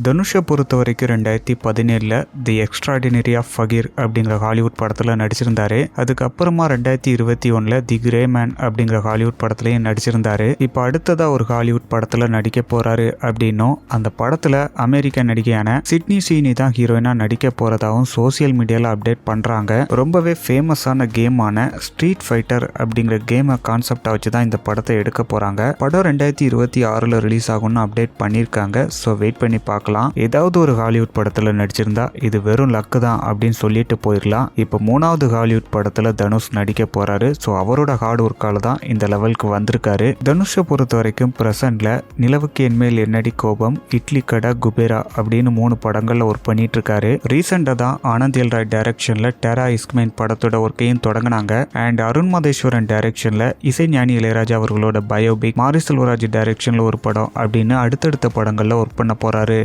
தனுஷை பொறுத்த வரைக்கும் 2017 தி extraordinary of ஃபகீர் அப்படிங்கிற ஹாலிவுட் படத்தில் நடிச்சிருந்தாரு. அதுக்கப்புறமா 2021 தி கிரே மேன் அப்படிங்கிற ஹாலிவுட் படத்துலையும் நடிச்சிருந்தாரு. இப்போ அடுத்ததா ஒரு ஹாலிவுட் படத்தில் நடிக்க போறாரு அப்படின்னும், அந்த படத்தில் அமெரிக்க நடிகையான சிட்னி சீனி தான் ஹீரோயினா நடிக்க போறதாகவும் சோசியல் மீடியாவில் அப்டேட் பண்றாங்க. ரொம்பவே ஃபேமஸான கேமான ஸ்ட்ரீட் ஃபைட்டர் அப்படிங்கிற கேமை கான்செப்டா வச்சு தான் இந்த படத்தை எடுக்க போறாங்க. படம் 2026 ரிலீஸ் ஆகும்னு அப்டேட் பண்ணியிருக்காங்க. ஸோ வெயிட் பண்ணி பார்க்கலாம். ஏதாவது ஒரு ஹாலிவுட் படத்துல நடிச்சிருந்தா இது வெறும் லக்கு தான் அப்படின்னு சொல்லிட்டு போயிடலாம். இப்போ 3வது ஹாலிவுட் படத்துல தனுஷ் நடிக்க போறாரு. ஸோ அவரோட ஹார்ட் ஒர்க்கால தான் இந்த லெவலுக்கு வந்திருக்காரு. தனுஷை பொறுத்த வரைக்கும் பிரசன்ட்ல நிலவுக்கு என்மேல் என்னடி கோபம், இட்லி கடை, குபேரா அப்படின்னு 3 படங்கள்ல ஒர்க் பண்ணிட்டு இருக்காரு. ரீசெண்டா தான் ஆனந்த் எல் ராய் டைரக்ஷன்ல டெரா இஸ்க்மைன் படத்தோட ஒர்க்கையும் தொடங்கினாங்க. அண்ட் அருண் மாதேஸ்வரன் டைரக்ஷன்ல இசைஞானி இளையராஜா அவர்களோட பயோபிக், மாரி செல்வராஜ் டைரக்ஷன்ல ஒரு படம் அப்படின்னு அடுத்தடுத்த படங்கள்ல ஒர்க் பண்ண போறாரு.